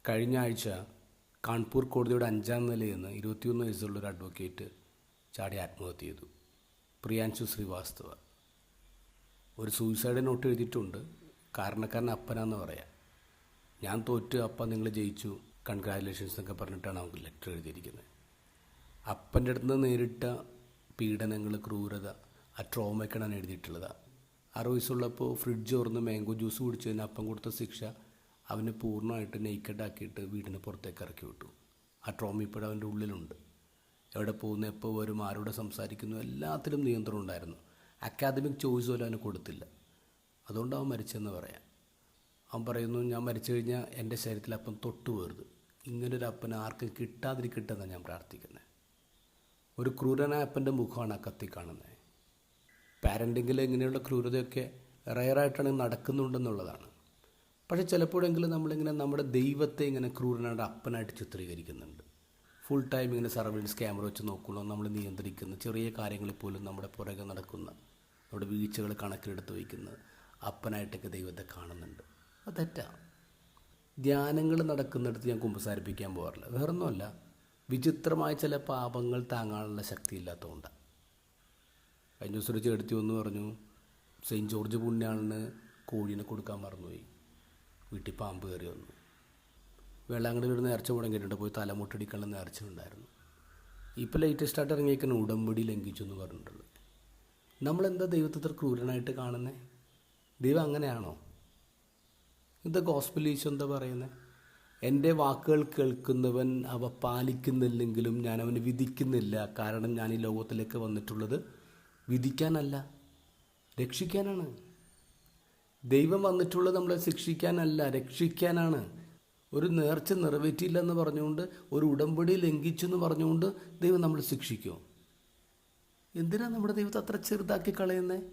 കഴിഞ്ഞ ആഴ്ച കാൺപൂർ കോടതിയുടെ 5-ാം നിലയിൽ നിന്ന് 21 വയസ്സുള്ള ഒരു അഡ്വക്കേറ്റ് ചാടി ആത്മഹത്യ ചെയ്തു. പ്രിയാൻശു ശ്രീവാസ്തവ. ഒരു സൂയിസൈഡ് നോട്ട് എഴുതിയിട്ടുണ്ട്. കാരണക്കാരൻ അപ്പനാന്ന് പറയാം. ഞാൻ തോറ്റ്, അപ്പ നിങ്ങൾ ജയിച്ചു, കൺഗ്രാജുലേഷൻസ് എന്നൊക്കെ പറഞ്ഞിട്ടാണ് അവർക്ക് ലെറ്റർ എഴുതിയിരിക്കുന്നത്. അപ്പൻ്റെ അടുത്ത് നിന്ന് നേരിട്ട പീഡനങ്ങൾ, ക്രൂരത, ആ ട്രോമയ്ക്കാണ് എഴുതിയിട്ടുള്ളത്. 6 വയസ്സുള്ളപ്പോൾ ഫ്രിഡ്ജ് തുറന്ന് മാംഗോ ജ്യൂസ് കുടിച്ചതിന് അപ്പം കൊടുത്ത ശിക്ഷ അവനെ പൂർണ്ണമായിട്ട് നെയ്ക്കഡാക്കിയിട്ട് വീടിന് പുറത്തേക്ക് ഇറക്കി വിട്ടു. ആ ട്രോമ ഇപ്പോഴും അവൻ്റെ ഉള്ളിലുണ്ട്. എവിടെ പോകുന്നു, എപ്പോൾ വരും, ആരോട് സംസാരിക്കുന്നു, എല്ലാത്തിലും നിയന്ത്രണം ഉണ്ടായിരുന്നു. അക്കാദമിക് ചോയ്സ് പോലും അവന് കൊടുത്തില്ല. അതുകൊണ്ട് അവൻ മരിച്ചെന്ന് പറയാം. അവൻ പറയുന്നു, ഞാൻ മരിച്ചു കഴിഞ്ഞാൽ എൻ്റെ ശരീരത്തിൽ അപ്പം തൊട്ട് പോരുത്. ഇങ്ങനൊരു അപ്പൻ ആർക്കും കിട്ടാതിരിക്കട്ടെ എന്നാണ് ഞാൻ പ്രാർത്ഥിക്കുന്നത്. ഒരു ക്രൂരനായ അപ്പൻ്റെ മുഖമാണ് ആ കത്തി കാണുന്നത്. പാരൻറ്റിങ്ങിൽ ഇങ്ങനെയുള്ള ക്രൂരതയൊക്കെ റയറായിട്ടാണ് നടക്കുന്നുണ്ടെന്നുള്ളതാണ്. പക്ഷേ ചിലപ്പോഴെങ്കിലും നമ്മളിങ്ങനെ നമ്മുടെ ദൈവത്തെ ഇങ്ങനെ ക്രൂരനായിട്ട് അപ്പനായിട്ട് ചിത്രീകരിക്കുന്നുണ്ട്. ഫുൾ ടൈം ഇങ്ങനെ സർവൈലൻസ് ക്യാമറ വെച്ച് നോക്കുന്നു, നമ്മൾ നിയന്ത്രിക്കുന്ന ചെറിയ കാര്യങ്ങളിൽ പോലും നമ്മുടെ പുറകെ നടക്കുന്ന, നമ്മുടെ വീഴ്ചകൾ കണക്കിലെടുത്ത് വയ്ക്കുന്ന അപ്പനായിട്ടൊക്കെ ദൈവത്തെ കാണുന്നുണ്ട്. അത് തെറ്റാണ്. ധ്യാനങ്ങൾ നടക്കുന്നിടത്ത് ഞാൻ കുമ്പസാരിപ്പിക്കാൻ പോകാറില്ല. വേറൊന്നുമല്ല, വിചിത്രമായ ചില പാപങ്ങൾ താങ്ങാനുള്ള ശക്തി ഇല്ലാത്തതുകൊണ്ടാണ്. കഴിഞ്ഞ ദിവസം ഒരു ചേട്ടത്തി ഒന്ന് പറഞ്ഞു, സെയിൻറ്റ് ജോർജ് പുണ്യാളിന് കോഴീനെ കൊടുക്കാൻ മറന്നുപോയി, വീട്ടിൽ പാമ്പ് കയറി വന്നു. വേളാങ്കണ്ണി ഒരു നേർച്ച മുടങ്ങിയിട്ടുണ്ട്, പോയി തലമുട്ടടിക്കാനുള്ള നേർച്ച ഉണ്ടായിരുന്നു. ഇപ്പോൾ ലേറ്റസ്റ്റായിട്ട് ഇറങ്ങിയേക്കുന്ന ഉടമ്പടി ലംഘിച്ചു എന്ന് പറഞ്ഞിട്ടുള്ളത്. നമ്മളെന്താ ദൈവത്തെ ഇത്ര ക്രൂരനായിട്ട് കാണുന്നത്? ദൈവം അങ്ങനെയാണോ? ഇത് ഗോസ്പൽ ഈശോ എന്താ പറയുന്നത്? എൻ്റെ വാക്കുകൾ കേൾക്കുന്നവൻ അവ പാലിക്കുന്നില്ലെങ്കിലും ഞാൻ അവനെ വിധിക്കുന്നില്ല. കാരണം ഞാൻ ഈ ലോകത്തിലേക്ക് വന്നിട്ടുള്ളത് വിധിക്കാനല്ല, രക്ഷിക്കാനാണ്. ദൈവം വന്നിട്ടുള്ളത് നമ്മളെ ശിക്ഷിക്കാനല്ല, രക്ഷിക്കാനാണ്. ഒരു നേർച്ച നിറവേറ്റിയില്ലെന്ന് പറഞ്ഞുകൊണ്ട്, ഒരു ഉടമ്പടി ലംഘിച്ചെന്ന് പറഞ്ഞുകൊണ്ട് ദൈവം നമ്മളെ ശിക്ഷിക്കുമോ? എന്തിനാണ് നമ്മുടെ ദൈവത്തെ അത്ര ചെറുതാക്കി കളയുന്നത്?